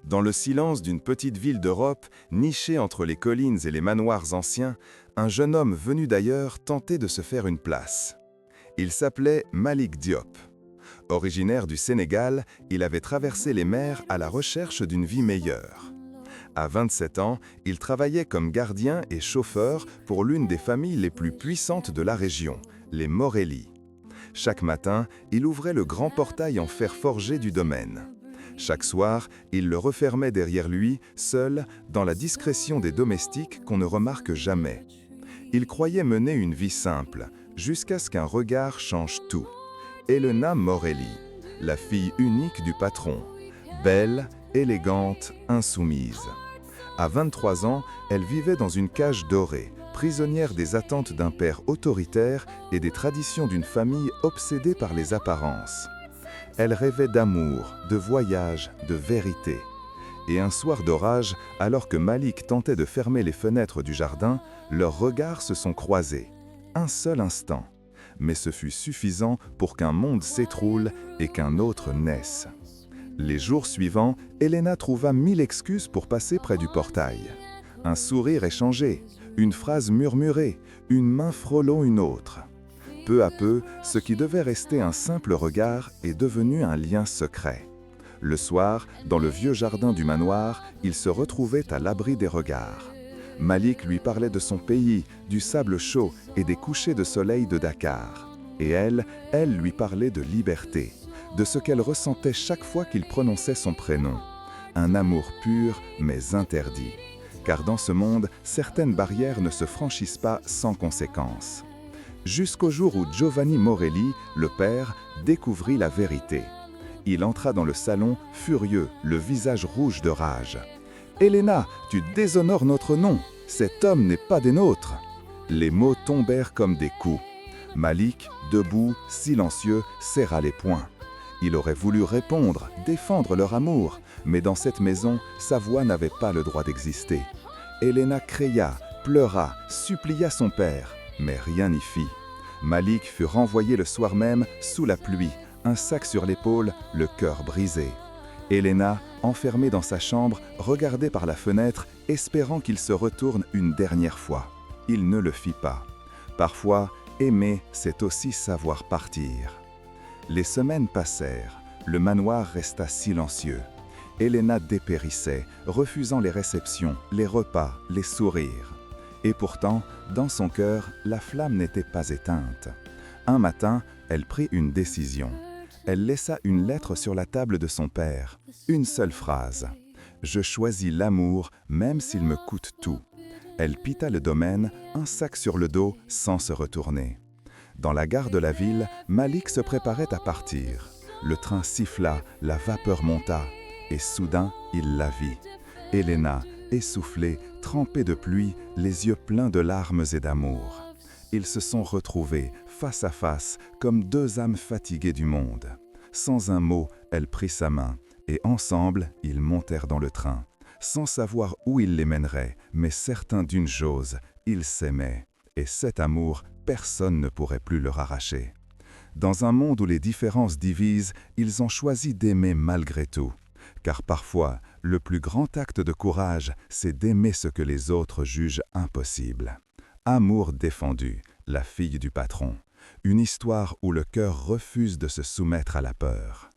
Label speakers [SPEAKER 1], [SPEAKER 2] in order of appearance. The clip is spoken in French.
[SPEAKER 1] Dans le silence d'une petite ville d'Europe, nichée entre les collines et les manoirs anciens, un jeune homme venu d'ailleurs tentait de se faire une place. Il s'appelait Malick Diop. Originaire du Sénégal, il avait traversé les mers à la recherche d'une vie meilleure. À 27 ans, il travaillait comme gardien et chauffeur pour l'une des familles les plus puissantes de la région, les Morelli. Chaque matin, il ouvrait le grand portail en fer forgé du domaine. Chaque soir, il le refermait derrière lui, seul, dans la discrétion des domestiques qu'on ne remarque jamais. Il croyait mener une vie simple, jusqu'à ce qu'un regard change tout. Elena Morelli, la fille unique du patron, belle, élégante, insoumise. À 23 ans, elle vivait dans une cage dorée, prisonnière des attentes d'un père autoritaire et des traditions d'une famille obsédée par les apparences. Elle rêvait d'amour, de voyage, de vérité. Et un soir d'orage, alors que Malick tentait de fermer les fenêtres du jardin, leurs regards se sont croisés. Un seul instant. Mais ce fut suffisant pour qu'un monde s'écroule et qu'un autre naisse. Les jours suivants, Elena trouva 1000 excuses pour passer près du portail. Un sourire échangé, une phrase murmurée, une main frôlant une autre. Peu à peu, ce qui devait rester un simple regard est devenu un lien secret. Le soir, dans le vieux jardin du manoir, il se retrouvait à l'abri des regards. Malick lui parlait de son pays, du sable chaud et des couchers de soleil de Dakar. Et elle lui parlait de liberté, de ce qu'elle ressentait chaque fois qu'il prononçait son prénom. Un amour pur mais interdit. Car dans ce monde, certaines barrières ne se franchissent pas sans conséquences. Jusqu'au jour où Giovanni Morelli, le père, découvrit la vérité. Il entra dans le salon, furieux, le visage rouge de rage. « Elena, tu déshonores notre nom. Cet homme n'est pas des nôtres. » Les mots tombèrent comme des coups. Malick, debout, silencieux, serra les poings. Il aurait voulu répondre, défendre leur amour, mais dans cette maison, sa voix n'avait pas le droit d'exister. Elena cria, pleura, supplia son père, mais rien n'y fit. Malick fut renvoyé le soir même, sous la pluie, un sac sur l'épaule, le cœur brisé. Elena, enfermée dans sa chambre, regardait par la fenêtre, espérant qu'il se retourne une dernière fois. Il ne le fit pas. Parfois, aimer, c'est aussi savoir partir. Les semaines passèrent, le manoir resta silencieux. Elena dépérissait, refusant les réceptions, les repas, les sourires. Et pourtant, dans son cœur, la flamme n'était pas éteinte. Un matin, elle prit une décision. Elle laissa une lettre sur la table de son père. Une seule phrase. « Je choisis l'amour, même s'il me coûte tout. » Elle quitta le domaine, un sac sur le dos, sans se retourner. Dans la gare de la ville, Malick se préparait à partir. Le train siffla, la vapeur monta, et soudain, il la vit. Elena, essoufflée, trempée de pluie, les yeux pleins de larmes et d'amour. Ils se sont retrouvés, face à face, comme deux âmes fatiguées du monde. Sans un mot, elle prit sa main, et ensemble, ils montèrent dans le train. Sans savoir où il les mènerait, mais certains d'une chose, ils s'aimaient. Et cet amour, personne ne pourrait plus leur arracher. Dans un monde où les différences divisent, ils ont choisi d'aimer malgré tout. Car parfois, le plus grand acte de courage, c'est d'aimer ce que les autres jugent impossible. Amour défendu, la fille du patron. Une histoire où le cœur refuse de se soumettre à la peur.